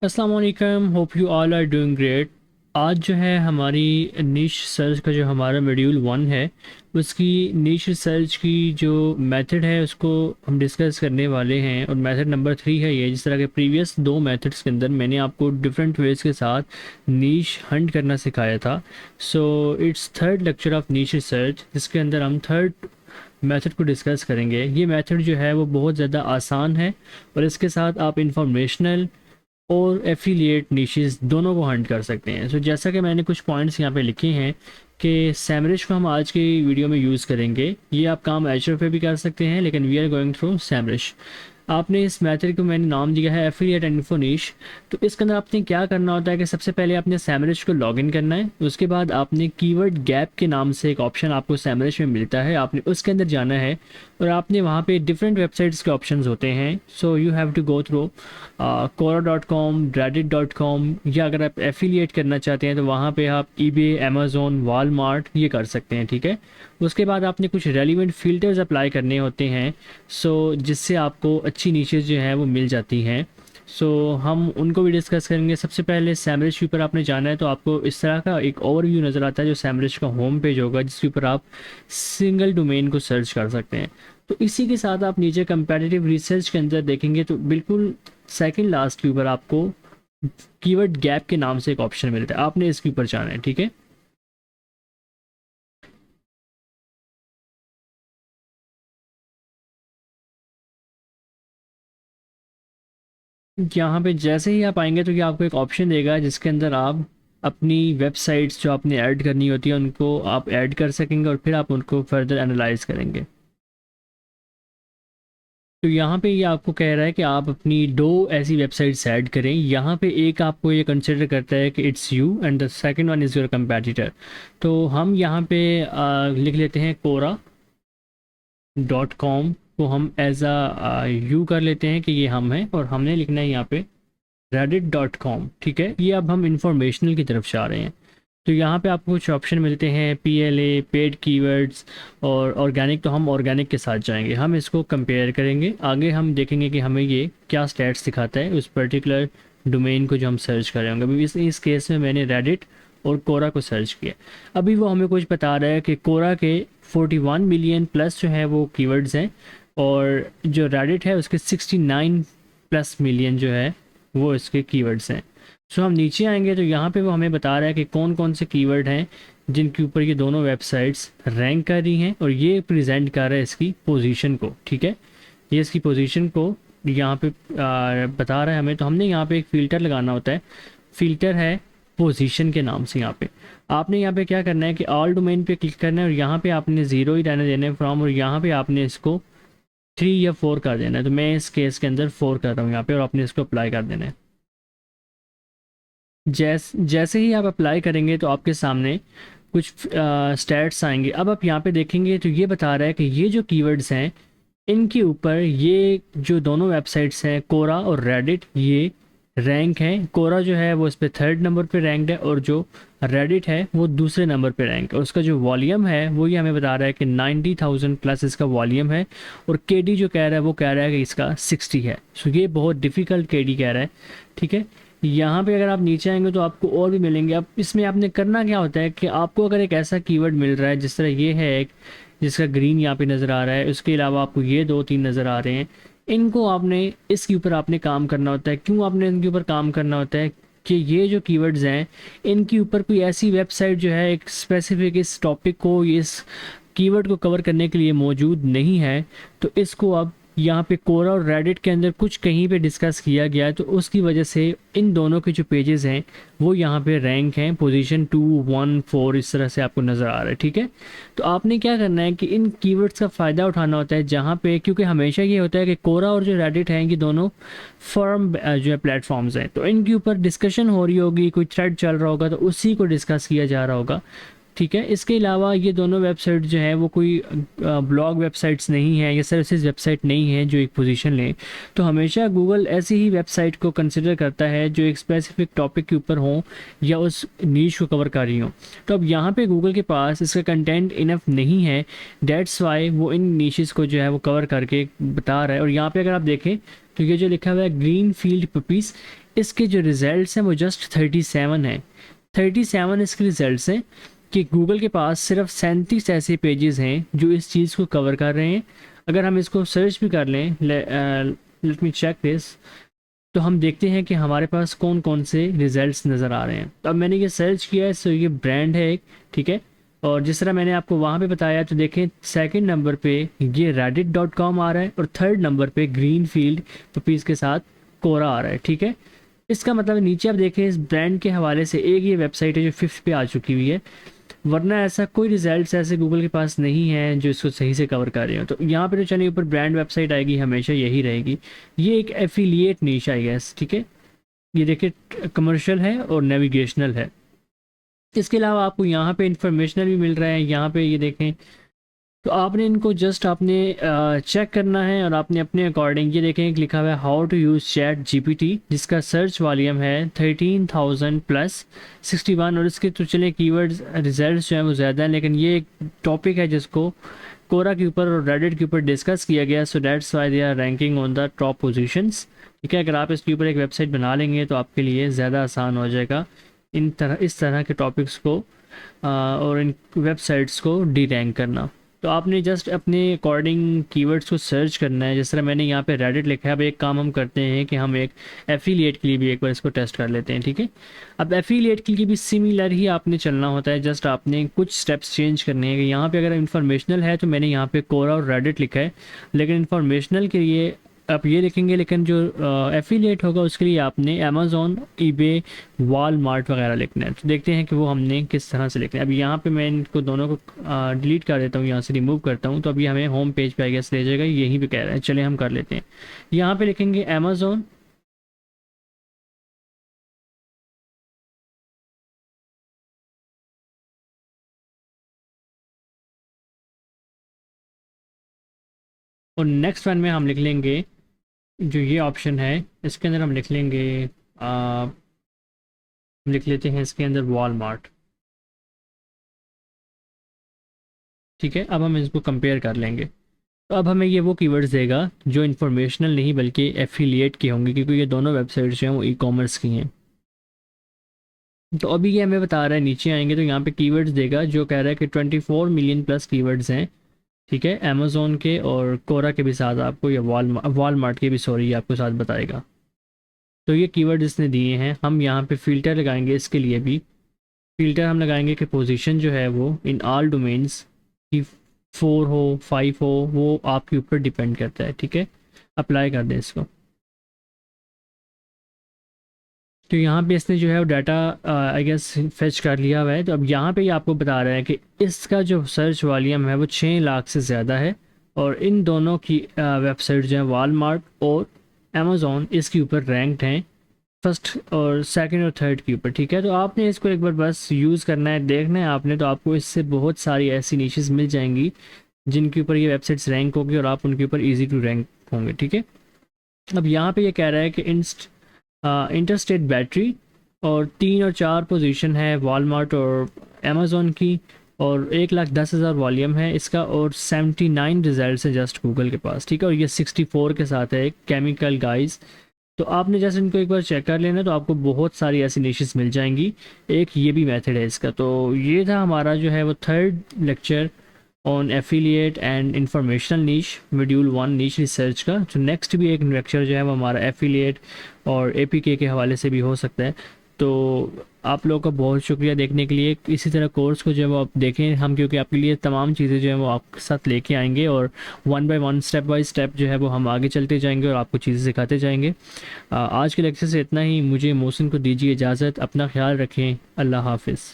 अस्सलाम वालेकुम, hope you all are doing great. आज जो है हमारी नीश सर्च का जो हमारा मॉड्यूल 1 है उसकी नीश सर्च की जो मेथड है उसको हम डिस्कस करने वाले हैं। और मेथड नंबर 3 है ये। जिस तरह के प्रीवियस दो मेथड्स के अंदर मैंने आपको डिफरेंट वेज के साथ नीश हंट करना सिखाया था। So it's third lecture of niche search, जिसके अंदर हम थर्ड मेथड को डिस्कस करेंगे। ये मेथड जो है वो बहुत ज़्यादा आसान है और इसके साथ आप इंफॉर्मेशनल और एफिलिएट निशेस दोनों को हंट कर सकते हैं। सो जैसा कि मैंने कुछ पॉइंट्स यहाँ पे लिखे हैं कि सैमरिश को हम आज की वीडियो में यूज़ करेंगे। ये आप काम एचर पे भी कर सकते हैं, लेकिन वी आर गोइंग थ्रू सैमरिश। आपने इस मेथड को मैंने नाम दिया है एफिलिएट इन्फो निश। तो इसके अंदर आपने क्या करना होता है कि सबसे पहले आपने सैमरिश को लॉगिन करना है। उसके बाद आपने कीवर्ड गैप के नाम से एक ऑप्शन आपको सैमरिश में मिलता है, आपने उसके अंदर जाना है और आपने वहाँ पे डिफरेंट वेबसाइट्स के ऑप्शंस होते हैं। So you have to go through quora.com, reddit.com, या अगर आप एफिलिएट करना चाहते हैं तो वहाँ पे आप eBay, अमेज़ोन, वॉलमार्ट ये कर सकते हैं। ठीक है, उसके बाद आपने कुछ रेलिवेंट फ़िल्टर्स अप्लाई करने होते हैं, जिससे आपको अच्छी नीशेस जो हैं वो मिल जाती हैं। हम उनको भी डिस्कस करेंगे। सबसे पहले सैमरिश के ऊपर आपने जाना है तो आपको इस तरह का एक ओवरव्यू नज़र आता है जो सैमरिश का होम पेज होगा, जिसके ऊपर आप सिंगल डोमेन को सर्च कर सकते हैं। तो इसी के साथ आप नीचे कंपैरेटिव रिसर्च के अंदर देखेंगे तो बिल्कुल सेकंड लास्ट के ऊपर आपको कीवर्ड गैप के नाम से एक ऑप्शन मिलता है, आपने इसके ऊपर जाना है। ठीक है, यहाँ पे जैसे ही आप आएंगे तो ये आपको एक ऑप्शन देगा जिसके अंदर आप अपनी वेबसाइट्स जो आपने ऐड करनी होती है उनको आप ऐड कर सकेंगे और फिर आप उनको फर्दर एनालाइज करेंगे। तो यहाँ पे ये आपको कह रहा है कि आप अपनी दो ऐसी वेबसाइट्स ऐड करें। यहाँ पे एक आपको ये कंसिडर करता है कि it's you and the second one is your competitor. तो हम यहाँ पे लिख लेते हैं quora.com को हम एज आ यू कर लेते हैं कि ये हम हैं, और हमने लिखना है यहाँ पे reddit.com। ठीक है, ये अब हम इंफॉर्मेशनल की तरफ जा रहे हैं। तो यहाँ पे आपको कुछ ऑप्शन मिलते हैं, PLA, पेड कीवर्ड्स और ऑर्गेनिक। तो हम ऑर्गेनिक के साथ जाएंगे, हम इसको कंपेयर करेंगे। आगे हम देखेंगे कि हमें ये क्या स्टैट्स दिखाता है उस पर्टिकुलर डोमेन को जो हम सर्च कर रहे होंगे। अभी इस केस में मैंने रेडिट और कोरा को सर्च किया। अभी वो हमें कुछ बता रहा है कि कोरा के 41 मिलियन प्लस जो है वो कीवर्ड्स हैं, और जो रेडिट है उसके 69 प्लस मिलियन जो है वो इसके कीवर्ड्स हैं। हम नीचे आएंगे तो यहाँ पे वो हमें बता रहा है कि कौन कौन से कीवर्ड हैं जिनके ऊपर ये दोनों वेबसाइट्स रैंक कर रही हैं, और ये प्रेजेंट कर रहा है इसकी पोजीशन को। ठीक है, ये इसकी पोजीशन को यहाँ पे बता रहा है हमें। तो हमने यहाँ पे एक फ़िल्टर लगाना होता है, फ़िल्टर है पोजीशन के नाम से। यहाँ पे आपने यहाँ पे क्या करना है कि ऑल डोमेन पे क्लिक करना है और यहाँ पे आपने 0 ही रहने देना है फ्रॉम, और यहाँ पे आपने इसको 3 या 4 कर देना है। तो मैं इस केस के अंदर 4 कर रहा हूँ यहाँ पे, और आपने इसको अप्लाई कर देना है। जैसे ही आप अप्लाई करेंगे तो आपके सामने कुछ स्टैट्स आएंगे। अब आप यहाँ पे देखेंगे तो ये बता रहा है कि ये जो कीवर्ड्स हैं इनके ऊपर ये जो दोनों वेबसाइट्स हैं कोरा और रेडिट, ये रैंक हैं। कोरा जो है वो इस पर 3rd नंबर पे रैंक्ड है, और जो रेडिट है वो दूसरे नंबर पे रैंक है। उसका जो वॉल्यूम है वो ये हमें बता रहा है कि 90,000 प्लस इसका वॉल्यूम है, और केडी जो कह रहा है वो कह रहा है कि इसका 60 है। सो ये बहुत डिफ़िकल्ट केडी कह रहा है। ठीक है, यहाँ पे अगर आप नीचे आएंगे तो आपको और भी मिलेंगे। अब इसमें आपने करना क्या होता है कि आपको अगर एक ऐसा कीवर्ड मिल रहा है जिस तरह ये है एक, जिसका ग्रीन यहाँ पे नज़र आ रहा है, उसके अलावा आपको ये 2-3 नज़र आ रहे हैं, इनको आपने इसके ऊपर आपने काम करना होता है। क्यों आपने इनके ऊपर काम करना होता है कि ये जो कीवर्ड्स हैं इनके ऊपर कोई ऐसी वेबसाइट जो है एक स्पेसिफिक इस टॉपिक को, इस कीवर्ड को कवर करने के लिए मौजूद नहीं है। तो इसको अब यहाँ पे कोरा और रेडिट के अंदर कुछ कहीं पे डिस्कस किया गया है, तो उसकी वजह से इन दोनों के जो पेजेस हैं वो यहाँ पे रैंक हैं पोजीशन 2, 1, 4 इस तरह से आपको नज़र आ रहा है। ठीक है, तो आपने क्या करना है कि इन कीवर्ड्स का फ़ायदा उठाना होता है जहाँ पे, क्योंकि हमेशा ये होता है कि कोरा और जो रेडिट हैं ये दोनों फर्म जो है प्लेटफॉर्म्स हैं, तो इनके ऊपर डिस्कशन हो रही होगी, कोई थ्रेड चल रहा होगा तो उसी को डिस्कस किया जा रहा होगा। ठीक है। इसके अलावा ये दोनों वेबसाइट जो है वो कोई ब्लॉग वेबसाइट्स नहीं है या सर्विसेज वेबसाइट नहीं है जो एक पोजीशन लें। तो हमेशा गूगल ऐसी ही वेबसाइट को कंसिडर करता है जो एक स्पेसिफिक टॉपिक के ऊपर हो या उस नीश को कवर कर रही हो। तो अब यहाँ पे गूगल के पास इसका कंटेंट इनफ नहीं है, डेट्स वाई वो इन नीशेस को जो है वो कवर करके बता रहा है। और यहाँ पे अगर आप देखें तो ये जो लिखा हुआ है ग्रीन फील्ड पपीज़, इसके जो रिजल्ट्स हैं वो जस्ट 37 है। 37 इसके रिजल्ट्स हैं कि गूगल के पास सिर्फ 37 ऐसे पेजेस हैं जो इस चीज़ को कवर कर रहे हैं। अगर हम इसको सर्च भी कर लें, लेट मी चेक दिस, तो हम देखते हैं कि हमारे पास कौन कौन से रिजल्ट्स नज़र आ रहे हैं। तो अब मैंने ये सर्च किया है, सो ये ब्रांड है एक, ठीक है। और जिस तरह मैंने आपको वहाँ पे बताया, तो देखें सेकंड नंबर पे ये reddit.com आ रहा है और थर्ड नंबर पे ग्रीन फील्ड पपीज़ के साथ कोरा आ रहा है, ठीक है। इसका मतलब नीचे आप देखें इस ब्रांड के हवाले से एक ये वेबसाइट है जो 5th पे आ चुकी हुई है, वरना ऐसा कोई रिजल्ट्स ऐसे गूगल के पास नहीं है जो इसको सही से कवर कर रहे हो। तो यहाँ पे तो चलिए ऊपर ब्रांड वेबसाइट आएगी, हमेशा यही रहेगी। ये एक एफिलिएट नीश आई गैस, ठीक है। ये देखिए कमर्शियल है और नेविगेशनल है। इसके अलावा आपको यहाँ पे इंफॉर्मेशनल भी मिल रहा है। यहाँ पे ये देखें, तो आपने इनको जस्ट आपने चेक करना है और आपने अपने अकॉर्डिंग, ये देखें एक लिखा हुआ है how to use ChatGPT, जिसका सर्च वॉल्यूम है 13,000 प्लस 61। और इसके तो चले कीवर्ड्स रिजल्ट्स जो है वो ज़्यादा हैं, लेकिन ये एक टॉपिक है जिसको कोरा के ऊपर और रेडिट के ऊपर डिस्कस किया गया। So that's why they are ranking on the top positions, ठीक है। अगर आप इसके ऊपर एक वेबसाइट बना लेंगे तो आपके लिए ज़्यादा आसान हो जाएगा इस तरह के टॉपिक्स को और इन वेबसाइट्स को डी रैंक करना। तो आपने जस्ट अपने अकॉर्डिंग कीवर्ड्स को सर्च करना है। जिस तरह मैंने यहाँ पे रेडिट लिखा है, अब एक काम हम करते हैं कि हम एक एफिलिएट के लिए भी एक बार इसको टेस्ट कर लेते हैं, ठीक है। अब एफिलिएट के लिए भी सिमिलर ही आपने चलना होता है, जस्ट आपने कुछ स्टेप्स चेंज करने हैं। कि यहाँ पे अगर इन्फॉर्मेशनल है तो मैंने यहाँ पे कोरा और रेडिट लिखा है, लेकिन इन्फॉर्मेशनल के लिए आप ये लिखेंगे, लेकिन जो एफिलिएट होगा उसके लिए आपने अमेज़ॉन, ईबे, वॉलमार्ट वगैरह लिखना है। तो देखते हैं कि वो हमने किस तरह से लिखना है। अब यहाँ पे मैं इनको दोनों को डिलीट कर देता हूँ, यहाँ से रिमूव करता हूँ, तो अभी हमें होम पेज पे आई गेस ले जाएगा, यहीं पे कह रहा है। चलिए हम कर लेते हैं। यहाँ पे लिखेंगे अमेज़ॉन, और नेक्स्ट वन में हम लिख लेंगे जो ये ऑप्शन है, इसके अंदर हम लिख लेंगे हम लिख लेते हैं इसके अंदर वॉलमार्ट, ठीक है। अब हम इसको कंपेयर कर लेंगे। तो अब हमें ये वो कीवर्ड्स देगा जो इन्फॉर्मेशनल नहीं बल्कि एफिलिएट की होंगी, क्योंकि ये दोनों वेबसाइट्स जो हैं वो ई कॉमर्स की हैं। तो अभी ये हमें बता रहा है, नीचे आएंगे तो यहाँ पे कीवर्ड्स देगा जो कह रहा है कि 24 मिलियन प्लस कीवर्ड्स हैं, ठीक है, अमेज़ॉन के और कोरा के भी साथ आपको, या वॉलमार्ट के भी, सॉरी, ये आपको साथ बताएगा। तो ये कीवर्ड इसने दिए हैं। हम यहाँ पे फ़िल्टर लगाएंगे, इसके लिए भी फ़िल्टर हम लगाएंगे कि पोजीशन जो है वो इन ऑल डोमेन्स की 4 हो 5 हो, वो आपके ऊपर डिपेंड करता है, ठीक है। अप्लाई कर दें इसको। तो यहाँ पे इसने जो है वो डाटा आई गेस फेच कर लिया हुआ है। तो अब यहाँ पे ये आपको बता रहा है कि इसका जो सर्च वॉल्यूम है वो 6 लाख से ज़्यादा है, और इन दोनों की वेबसाइट जो है वॉलमार्ट और अमेज़ॉन इसके ऊपर रैंक्ड हैं, फर्स्ट और सेकंड और थर्ड के ऊपर, ठीक है। तो आपने इसको एक बार बस यूज़ करना है, देखना है आपने, तो आपको इससे बहुत सारी ऐसी नीशेस मिल जाएंगी जिनके ऊपर ये वेबसाइट्स रैंक होगी और आप उनके ऊपर ईजी टू रैंक होंगे, ठीक है। अब यहाँ पे ये कह रहा है कि इंटरस्टेट बैटरी, और 3 और 4 पोजीशन है वॉलमार्ट और अमेज़ॉन की, और 1,10,000 वॉल्यूम है इसका, और 79 रिजल्ट है जस्ट गूगल के पास, ठीक है। और ये 64 के साथ है एक केमिकल गाइज। तो आपने जैसे इनको एक बार चेक कर लेना, तो आपको बहुत सारी ऐसी निशेस मिल जाएंगी। एक ये भी मेथड है इसका। तो ये था हमारा जो है वो third lecture on affiliate and informational niche, module 1 niche research का। जो नेक्स्ट भी एक लेक्चर जो है वो हमारा एफिलिएट और एपीके के हवाले से भी हो सकता है। तो आप लोगों का बहुत शुक्रिया देखने के लिए। इसी तरह कोर्स को जो है वो आप देखें हम, क्योंकि आपके लिए तमाम चीज़ें जो है वो आपके साथ लेके आएंगे, और 1 बाय 1 स्टेप बाय स्टेप जो है वो हम आगे चलते जाएंगे और आपको चीज़ें सिखाते जाएंगे। आज के लेक्चर से इतना ही। मुझे मोहसिन को दीजिए इजाज़त। अपना ख्याल रखें। अल्लाह हाफिज़।